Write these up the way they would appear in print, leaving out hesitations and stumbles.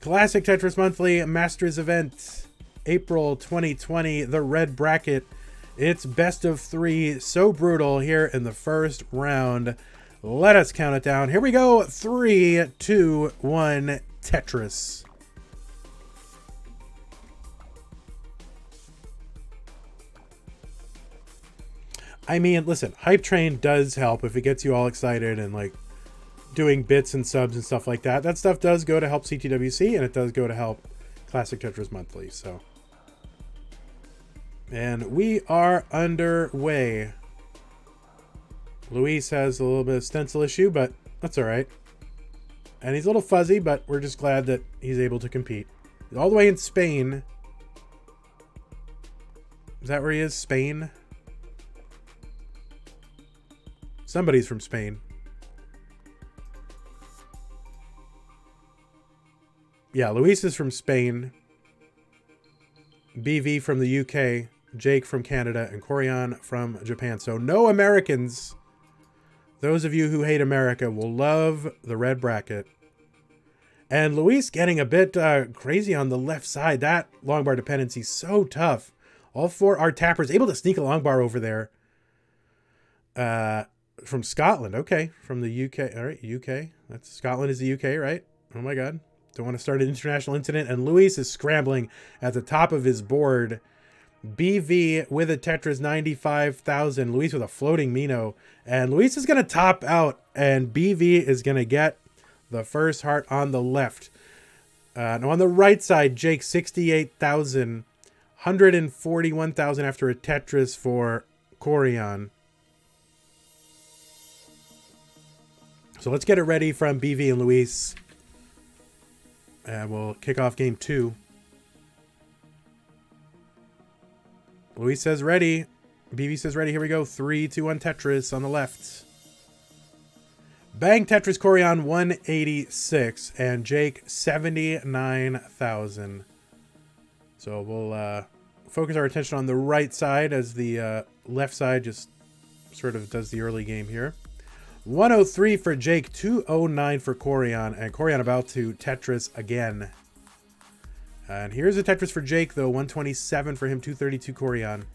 Classic Tetris Monthly Masters event, April 2020, the red bracket. It's best of 3, so brutal here in the first round. Let us count it down. Here we go. 3, 2, 1, Tetris. I mean, listen, Hype Train does help if it gets you all excited and like doing bits and subs and stuff like that. That stuff does go to help CTWC, and it does go to help Classic Tetris Monthly. So, and we are underway. Luis has a little bit of stencil issue, but that's all right. And he's a little fuzzy, but we're just glad that he's able to compete. He's all the way in Spain. Is that where he is? Spain? Somebody's from Spain. Yeah, Luis is from Spain. BV from the UK. Jake from Canada. And Koryan from Japan. So no Americans. Those of you who hate America will love the red bracket. And Luis getting a bit crazy on the left side. That long bar dependency is so tough. All 4 are tappers. Able to sneak a long bar over there. From Scotland. Okay. From the UK. All right. UK. That's Scotland is the UK, right? Oh my God. Don't want to start an international incident. And Luis is scrambling at the top of his board. BV with a Tetris 95,000. Luis with a floating Mino. And Luis is going to top out. And BV is going to get the first heart on the left. Now on the right side, Jake 68,000. 141,000 after a Tetris for Koryan. So let's get it ready from BV and Luis. And we'll kick off game 2. Luis says ready. BV says ready. Here we go. 3, 2, 1 Tetris on the left. Bang Tetris Koryan 186 and Jake 79,000. So we'll focus our attention on the right side as the left side just sort of does the early game here. 103 for Jake, 209 for Koryan, and Koryan about to Tetris again. And here's a Tetris for Jake, though, 127 for him, 232 Koryan.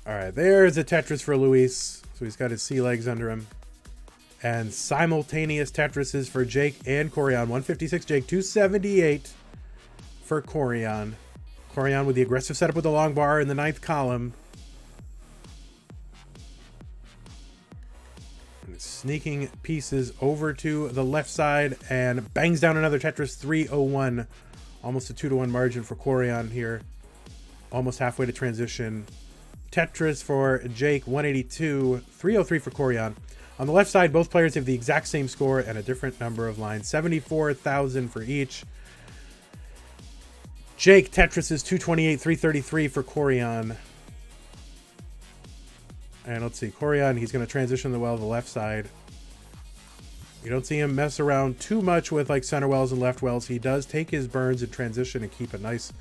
All right, there's a Tetris for Luis. So he's got his sea legs under him. And simultaneous Tetrises for Jake and Koryan. 156 Jake, 278 for Koryan. Koryan with the aggressive setup with the long bar in the 9th column. And sneaking pieces over to the left side and bangs down another Tetris 301. Almost a 2-to-1 margin for Koryan here. Almost halfway to transition. Tetris for Jake, 182. 303 for Koryan. On the left side, both players have the exact same score and a different number of lines. 74,000 for each. Jake, Tetris is 228, 333 for Koryan. And let's see, Koryan, he's going to transition the well to the left side. You don't see him mess around too much with like center wells and left wells. He does take his burns in transition and keep a nice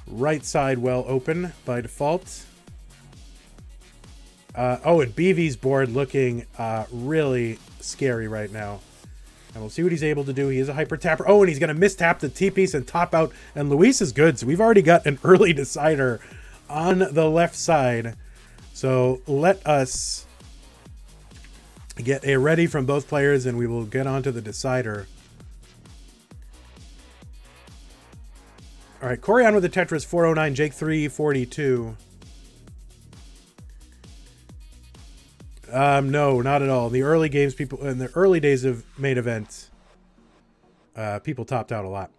right side well open by default. Oh, and BV's board looking really scary right now. And we'll see what he's able to do. He is a hyper tapper. Oh, and he's going to mistap the T-piece and top out. And Luis is good. So we've already got an early decider on the left side. So let us get a ready from both players and we will get on to the decider. All right, Koryan with the Tetris 409, Jake 342. No, not at all. In the early games, people in the early days of main events, people topped out a lot.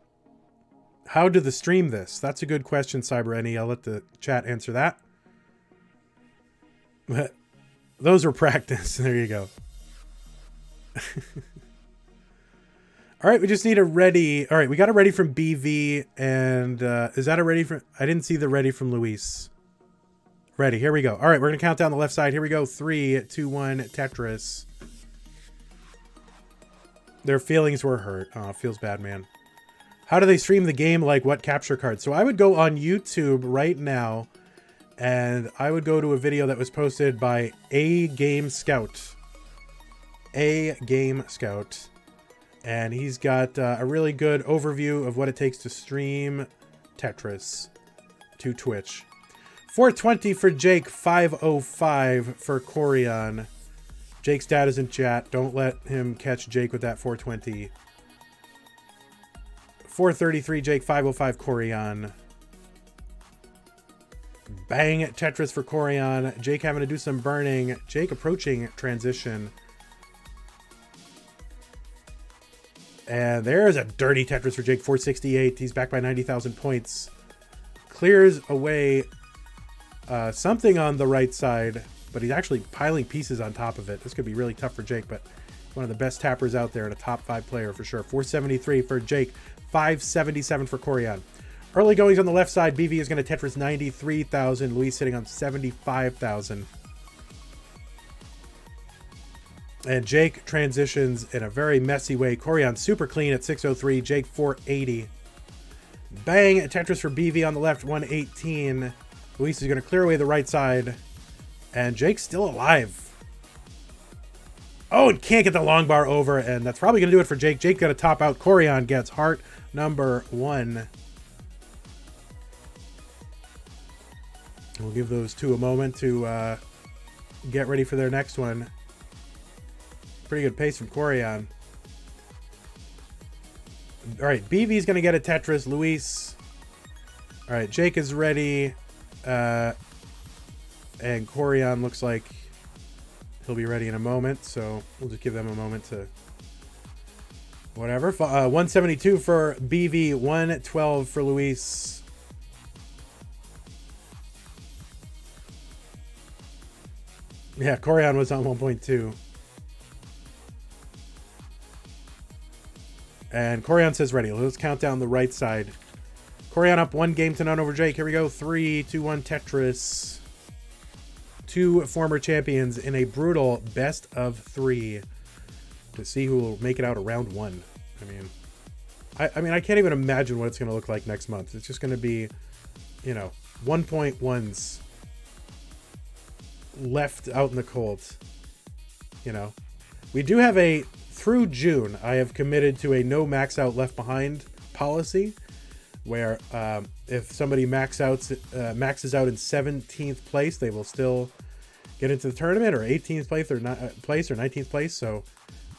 How do the stream this? That's a good question, CyberNE. I'll let the chat answer that. Those are practice. There you go. All right, we just need a ready. All right, we got a ready from BV, and is that a ready from? I didn't see the ready from Luis. Ready, here we go. All right, we're going to count down the left side. Here we go. 3, 2, 1, Tetris. Their feelings were hurt. Oh, feels bad, man. How do they stream the game? Like what capture card? So I would go on YouTube right now And I would go to a video that was posted by A Game Scout. A Game Scout. And he's got a really good overview of what it takes to stream Tetris to Twitch. 420 for Jake, 505 for Koryan. Jake's dad is in chat. Don't let him catch Jake with that 420. 433 Jake, 505 Koryan. Bang Tetris for Koryan. Jake having to do some burning. Jake approaching transition. And there's a dirty Tetris for Jake, 468. He's back by 90,000 points. Clears away something on the right side, but he's actually piling pieces on top of it. This could be really tough for Jake, but one of the best tappers out there and a top 5 player for sure. 473 for Jake, 577 for Koryan. Early goings on the left side, BV is going to Tetris 93,000. Luis sitting on 75,000. And Jake transitions in a very messy way. Koryan super clean at 603. Jake 480. Bang Tetris for BV on the left, 118. Luis is going to clear away the right side. And Jake's still alive. Oh, and can't get the long bar over. And that's probably going to do it for Jake. Jake got to top out. Koryan gets heart number 1. We'll give those two a moment to get ready for their next one. Pretty good pace from Koryan. All right, BV's going to get a Tetris. Luis. All right, Jake is ready. And Koryan looks like he'll be ready in a moment. So we'll just give them a moment to whatever. 172 for BV. 112 for Luis. Yeah, Koryan was on 1.2. And Koryan says ready. Let's count down the right side. Koryan up 1 game to none over Jake. Here we go. 3, 2, 1 Tetris. 2 former champions in a brutal best of 3 to see who will make it out of round 1. I mean, I can't even imagine what it's going to look like next month. It's just going to be, you know, 1.1s left out in the cold. You know, we do have a, through June, I have committed to a no max out left behind policy, where if somebody maxes out in 17th place, they will still get into the tournament, or 18th place or 19th place. So,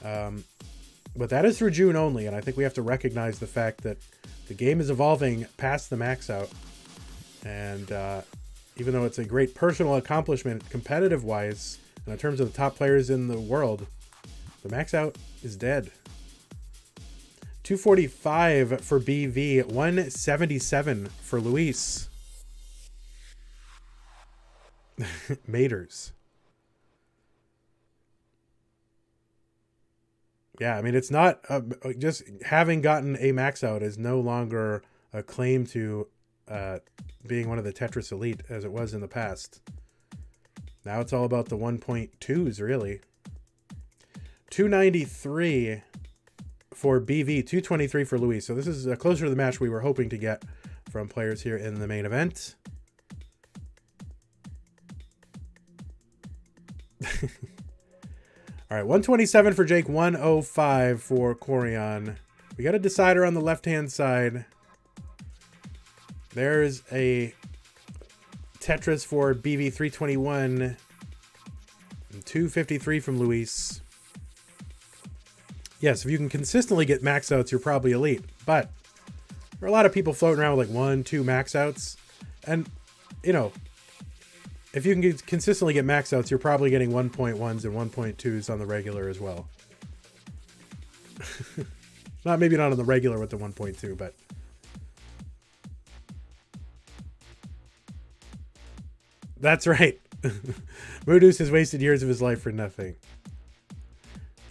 but that is through June only, and I think we have to recognize the fact that the game is evolving past the max out, and even though it's a great personal accomplishment competitive wise and in terms of the top players in the world, the max out is dead. 245 for BV, 177 for Luis. Maters. Yeah, I mean, it's not just having gotten a max out is no longer a claim to being one of the Tetris elite as it was in the past. Now it's all about the 1.2s, really. 293 for BV, 223 for Luis. So this is closer to the match we were hoping to get from players here in the main event. All right, 127 for Jake, 105 for Koryan. We got a decider on the left-hand side. There's a Tetris for BV, 321. And 253 from Luis. Yes, if you can consistently get max outs, you're probably elite. But there are a lot of people floating around with like 1, 2 max outs. And, you know, if you can consistently get max outs, you're probably getting 1.1s and 1.2s on the regular as well. Maybe not on the regular with the 1.2, but... That's right. Moodus has wasted years of his life for nothing.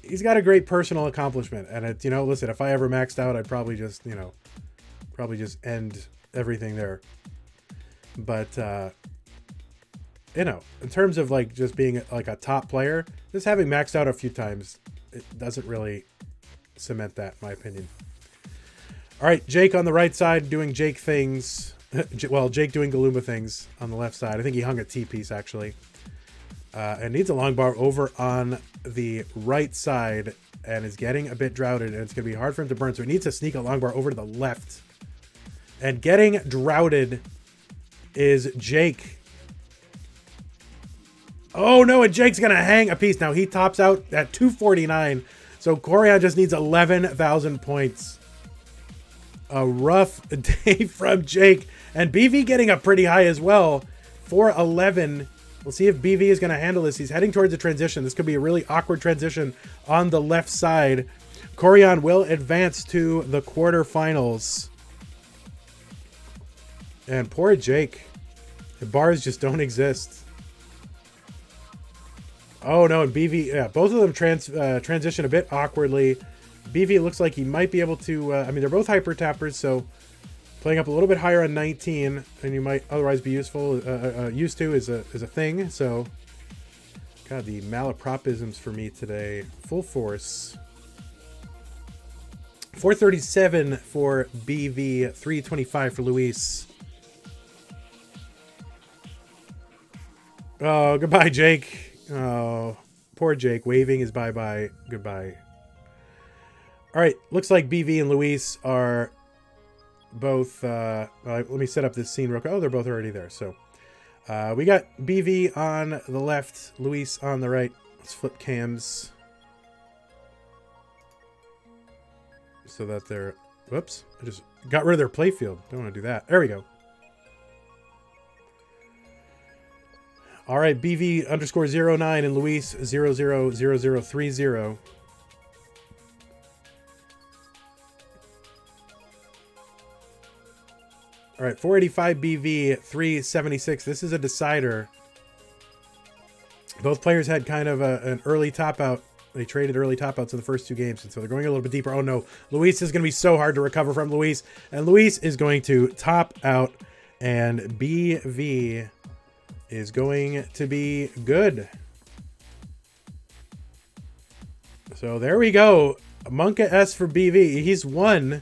He's got a great personal accomplishment, and it's, you know, listen, if I ever maxed out, I'd probably just, you know, end everything there. But, you know, in terms of like just being like a top player, just having maxed out a few times, it doesn't really cement that, in my opinion. All right, Jake on the right side doing Jake things. Well, Jake doing Galumba things on the left side. I think he hung a T-piece, actually. And needs a long bar over on the right side and is getting a bit droughted, and it's going to be hard for him to burn, so he needs to sneak a long bar over to the left. And getting droughted is Jake. Oh, no, and Jake's going to hang a piece. Now, he tops out at 249, so Koryan just needs 11,000 points. A rough day from Jake. And BV getting up pretty high as well. 411. We'll see if BV is going to handle this. He's heading towards a transition. This could be a really awkward transition on the left side. Koryan will advance to the quarterfinals. And poor Jake. The bars just don't exist. Oh, no, and BV, yeah, both of them transition a bit awkwardly. BV looks like he might be able to, I mean, they're both hyper tappers, so playing up a little bit higher on 19 than you might otherwise be used to is a thing. So, God, the malapropisms for me today, full force. 437 for BV, 325 for Luis. Oh, goodbye, Jake. Oh, poor Jake, waving his bye-bye goodbye. All right, looks like BV and Luis are both, let me set up this scene real quick. Oh, they're both already there. So we got BV on the left, Luis on the right. Let's flip cams so that they're, whoops, I just got rid of their playfield. Don't want to do that. There we go. All right, BV underscore 09 and Luis 000030. All right, 485 BV, 376. This is a decider. Both players had kind of an early top out. They traded early top outs in the first two games, and so they're going a little bit deeper. Oh, no. Luis is going to be so hard to recover from Luis. And Luis is going to top out, and BV is going to be good. So there we go. Monka S for BV. He's won,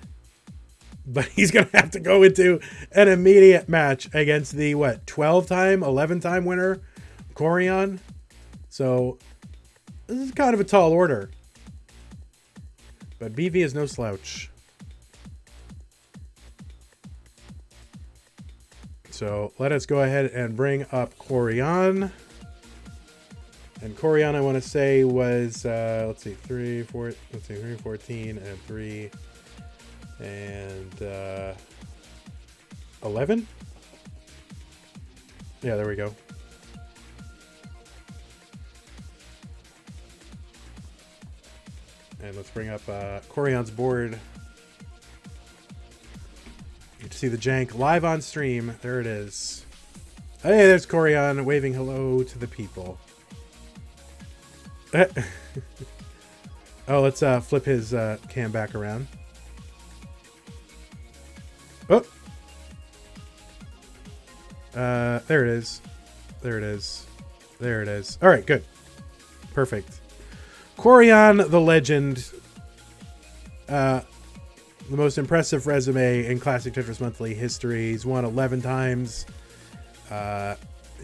but he's going to have to go into an immediate match against the, what, 12-time, 11-time winner, Koryan. So this is kind of a tall order. But BV is no slouch. So let us go ahead and bring up Koryan. And Koryan, I want to say, was, let's see, 314, and 3, and 11? Yeah, there we go. And let's bring up Koryan's board. You can see the jank live on stream. There it is. Hey, there's Koryan waving hello to the people. Oh, let's flip his cam back around. Oh. There it is. There it is. There it is. All right, good. Perfect. Koryan, the legend. The most impressive resume in Classic Tetris Monthly history. He's won 11 times. The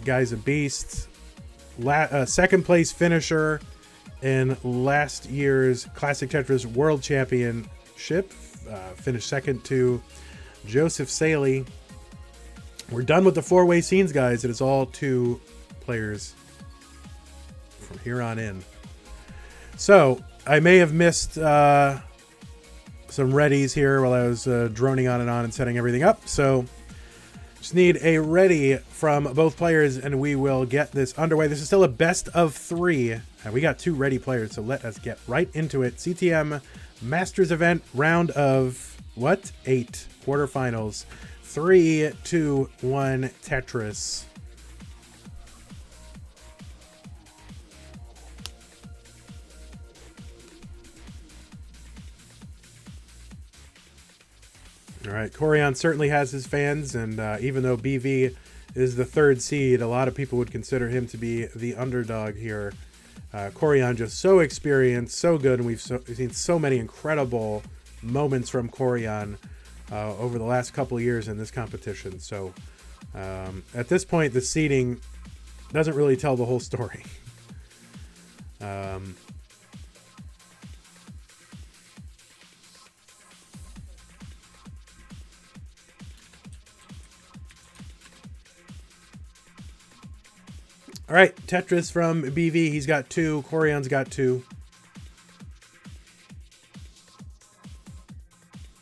guy's a beast. Second place finisher in last year's Classic Tetris World Championship. Finished second to Joseph Saley. We're done with the four-way scenes, guys. It is all two players from here on in. So, I may have missed some readies here while I was droning on and setting everything up. So, just need a ready from both players, and we will get this underway. This is still a best of 3, and we got 2 ready players, so let us get right into it. CTM Masters event, round of, what? 8 quarterfinals. 3, 2, 1, Tetris. All right, Koryan certainly has his fans, and even though BV is the 3rd seed, a lot of people would consider him to be the underdog here. Koryan just so experienced, so good, and we've seen so many incredible moments from Koryan over the last couple of years in this competition. So at this point, the seeding doesn't really tell the whole story. All right, Tetris from BV. He's got 2. Koryan's got 2.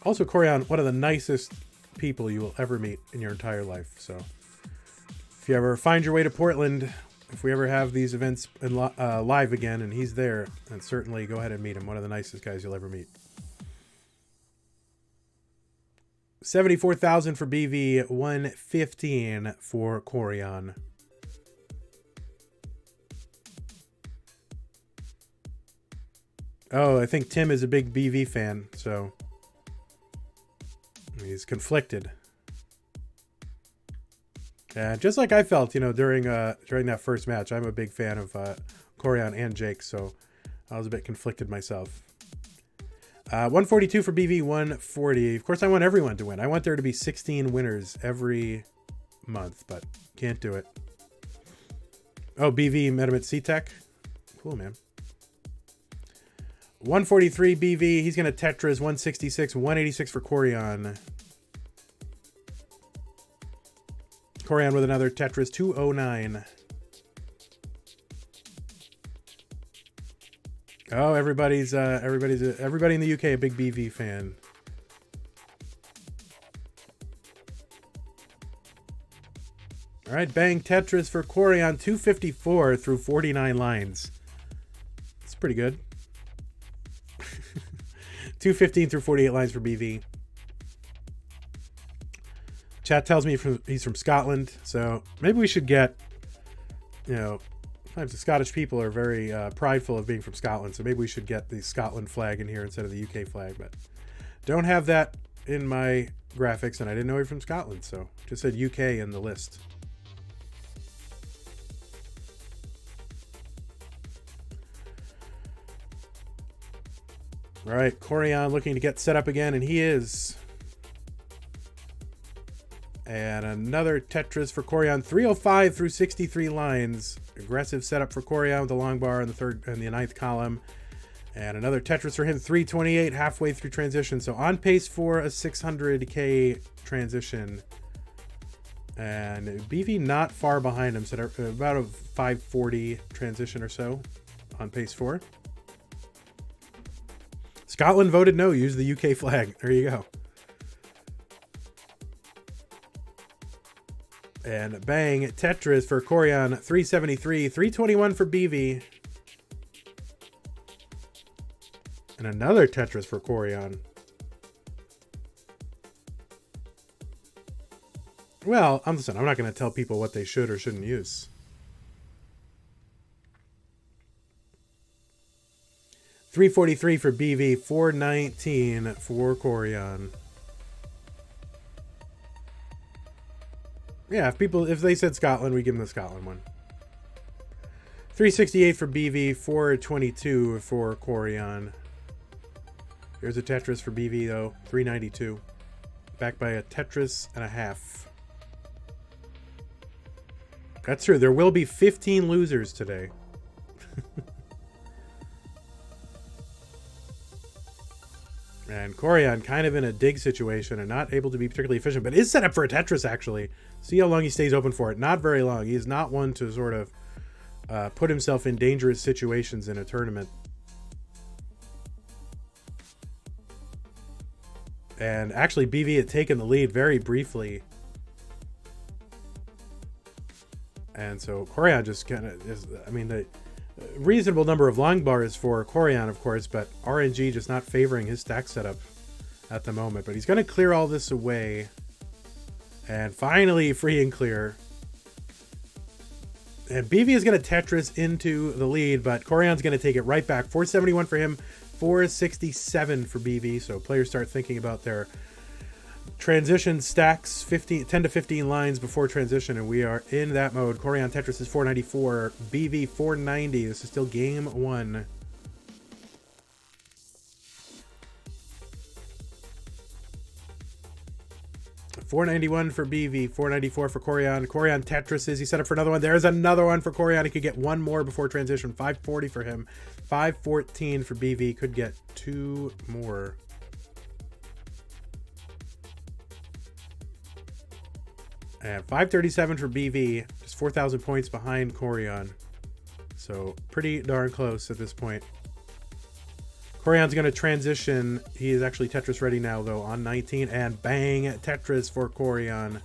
Also, Koryan, one of the nicest people you will ever meet in your entire life. So if you ever find your way to Portland, if we ever have these events in live again and he's there, then certainly go ahead and meet him. One of the nicest guys you'll ever meet. 74,000 for BV, 115 for Koryan. Oh, I think Tim is a big BV fan, so he's conflicted. And just like I felt, during that first match, I'm a big fan of Koryan and Jake, so I was a bit conflicted myself. 142 for BV, 140. Of course, I want everyone to win. I want there to be 16 winners every month, but can't do it. Oh, BV met him at CTEC. Cool, man. 143 BV. He's going to Tetris. 166. 186 for Koryan. Koryan with another Tetris. 209. Oh, everybody in the UK a big BV fan. All right, bang Tetris for Koryan. 254 through 49 lines. It's pretty good. 215 through 48 lines for BV. Chat tells me he's from Scotland, so maybe we should get, sometimes the Scottish people are very prideful of being from Scotland, so maybe we should get the Scotland flag in here instead of the UK flag, but don't have that in my graphics, and I didn't know you're from Scotland, so just said UK in the list. All right, Koryan looking to get set up again, and he is. And another Tetris for Koryan. 305 through 63 lines. Aggressive setup for Koryan with the long bar in the third and the 9th column. And another Tetris for him. 328 halfway through transition. So on pace for a 600K transition. And BV not far behind him. So about a 540 transition or so on pace for. Scotland voted no. Use the UK flag. There you go. And bang, Tetris for Koryan. 373. 321 for BV. And another Tetris for Koryan. Well, I'm not going to tell people what they should or shouldn't use. 343 for BV, 419 for Koryan. Yeah, if they said Scotland, we give them the Scotland one. 368 for BV, 422 for Koryan. Here's a Tetris for BV though, 392. Backed by a Tetris and a half. That's true. There will be 15 losers today. And Koryan kind of in a dig situation and not able to be particularly efficient, but is set up for a Tetris, actually. See how long he stays open for it. Not very long. He is not one to sort of put himself in dangerous situations in a tournament. And actually, BV had taken the lead very briefly. And so Koryan just kind of is, the reasonable number of long bars for Koryan, of course, but RNG just not favoring his stack setup at the moment. But he's going to clear all this away. And finally, free and clear. And BV is going to Tetris into the lead, but Koryan's going to take it right back. 471 for him, 467 for BV. So players start thinking about their transition stacks, 10 to 15 lines before transition, and we are in that mode. Koryan Tetris is 494, BV 490. This is still game one. 491 for BV, 494 for Koryan. Koryan Tetrises. He set up for another one. There's another one for Koryan. He could get one more before transition. 540 for him. 514 for BV. Could get two more. And 537 for BV. Just 4,000 points behind Koryan. So pretty darn close at this point. Koryan's going to transition. He is actually Tetris ready now, though, on 19. And bang, Tetris for Koryan.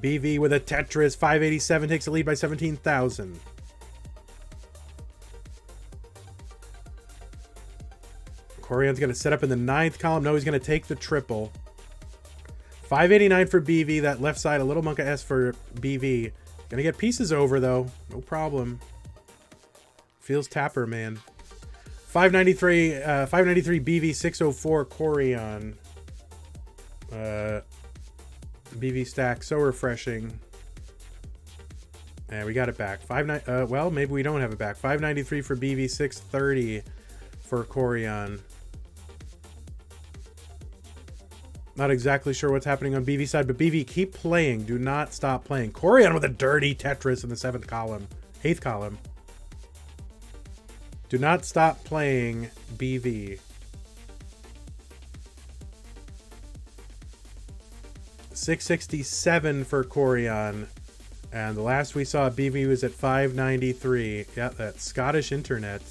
BV with a Tetris. 587 takes the lead by 17,000. Koryan's going to set up in the 9th column. No, he's going to take the triple. 589 for BV. That left side, a little Monka S for BV. Going to get pieces over, though. No problem. Feels tapper, man. 593 BV 604 Koryan. BV stack, so refreshing. And we got it back. Well, maybe we don't have it back. 593 for BV 630 for Koryan. Not exactly sure what's happening on BV side, but BV, keep playing. Do not stop playing. Koryan with a dirty Tetris in the 7th column. 8th column. Do not stop playing, BV. 667 for Koryan. And the last we saw, BV was at 593. Yeah, that Scottish internet.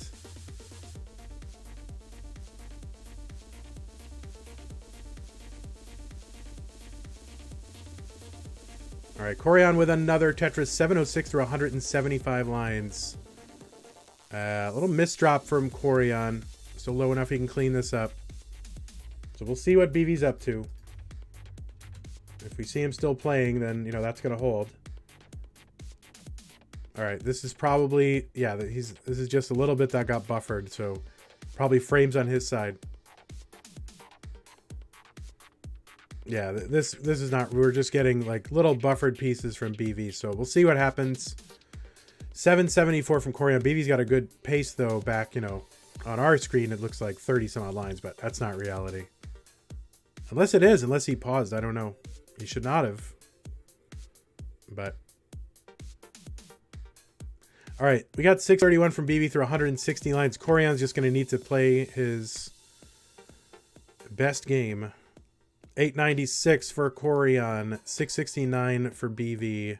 All right, Koryan with another Tetris. 706 through 175 lines. A little misdrop from Koryan. Still low enough he can clean this up. So we'll see what BV's up to. If we see him still playing, then, you know, that's going to hold. All right, this is probably... Yeah, this is just a little bit that got buffered. So probably frames on his side. Yeah, this is not... We're just getting, like, little buffered pieces from BV. So we'll see what happens. 774 from Koryan. BV's got a good pace, though, back, you know, on our screen. It looks like 30 some odd lines, but that's not reality. Unless it is, unless he paused. I don't know. He should not have. But. All right. We got 631 from BV through 160 lines. Koryan's just going to need to play his best game. 896 for Koryan. 669 for BV.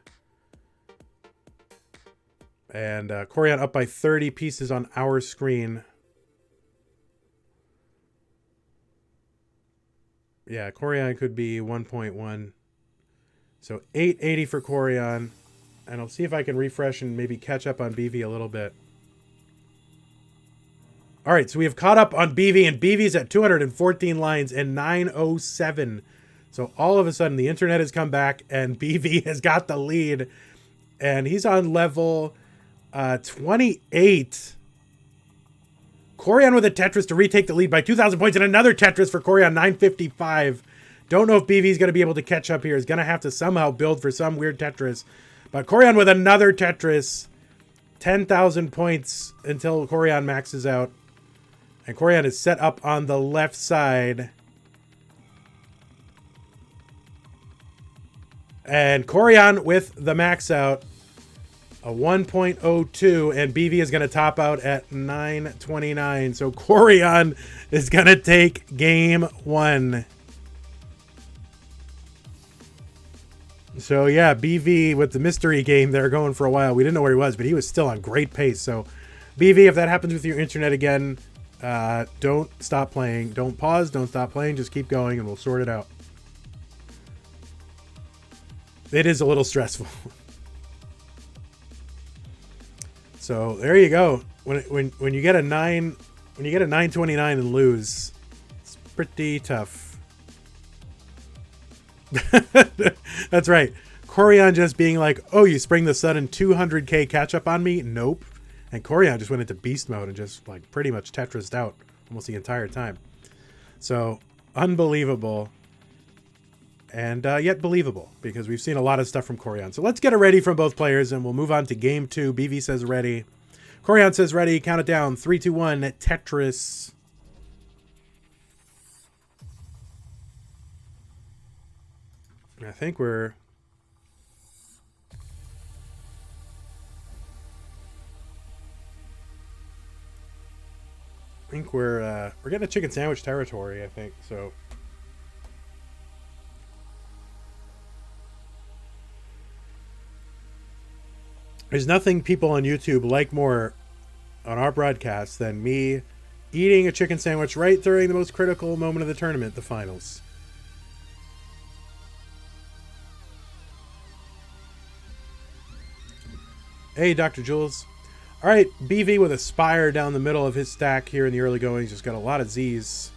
And Koryan up by 30 pieces on our screen. Yeah, Koryan could be 1.1. So 880 for Koryan. And I'll see if I can refresh and maybe catch up on BV a little bit. All right, so we have caught up on BV, and BV's at 214 lines and 907. So all of a sudden, the internet has come back, and BV has got the lead. And he's on level... 28. Koryan with a Tetris to retake the lead by 2,000 points, and another Tetris for Koryan, 955. Don't know if BV is going to be able to catch up here. He's going to have to somehow build for some weird Tetris. But Koryan with another Tetris, 10,000 points until Koryan maxes out. And Koryan is set up on the left side. And Koryan with the max out. A 1.02, and BV is going to top out at 929. So Koryan is going to take game 1. So yeah, BV with the mystery game there going for a while. We didn't know where he was, but he was still on great pace. So BV, if that happens with your internet again, don't stop playing. Don't pause. Don't stop playing. Just keep going, and we'll sort it out. It is a little stressful. So there you go. When you get a 929 and lose, it's pretty tough. That's right. Koryan just being like, "Oh, you spring the sudden 200k catch up on me?" Nope. And Koryan just went into beast mode and just like pretty much Tetrised out almost the entire time. So unbelievable. And yet believable, because we've seen a lot of stuff from Koryan. So let's get it ready from both players, and we'll move on to game 2. BV says ready. Koryan says ready. Count it down. 3, 2, 1. Tetris. I think we're getting a chicken sandwich territory, I think. So there's nothing people on YouTube like more on our broadcast than me eating a chicken sandwich right during the most critical moment of the tournament, the finals. Hey, Dr. Jules. All right, BV with a Spire down the middle of his stack here in the early goings. Just got a lot of Zs.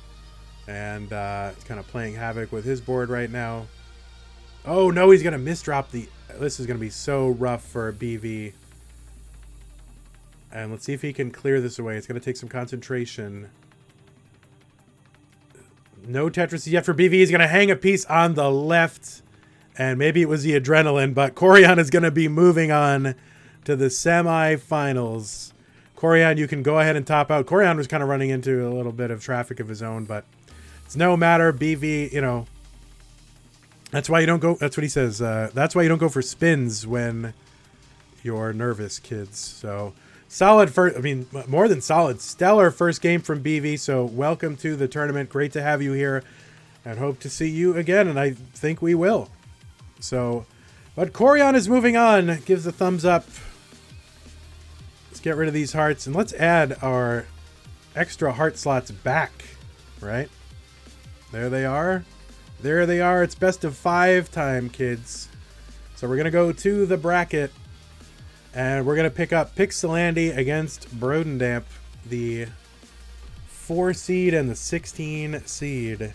And it's kind of playing havoc with his board right now. Oh, no, he's going to misdrop the... This is going to be so rough for BV. And let's see if he can clear this away. It's going to take some concentration. No Tetris yet for BV. He's going to hang a piece on the left. And maybe it was the adrenaline, but Koryan is going to be moving on to the semifinals. Koryan, you can go ahead and top out. Koryan was kind of running into a little bit of traffic of his own, but it's no matter. BV, you know, that's why you don't go. That's what he says. That's why you don't go for spins when you're nervous, kids. So solid first. I mean, more than solid. Stellar first game from BV. So welcome to the tournament. Great to have you here, and hope to see you again. And I think we will. So, but Koryan is moving on. Gives a thumbs up. Let's get rid of these hearts and let's add our extra heart slots back. Right? There they are. There they are. It's best of 5 time, kids. So we're going to go to the bracket. And we're going to pick up Pixelandi against Brodendamp, the 4 seed and the 16 seed.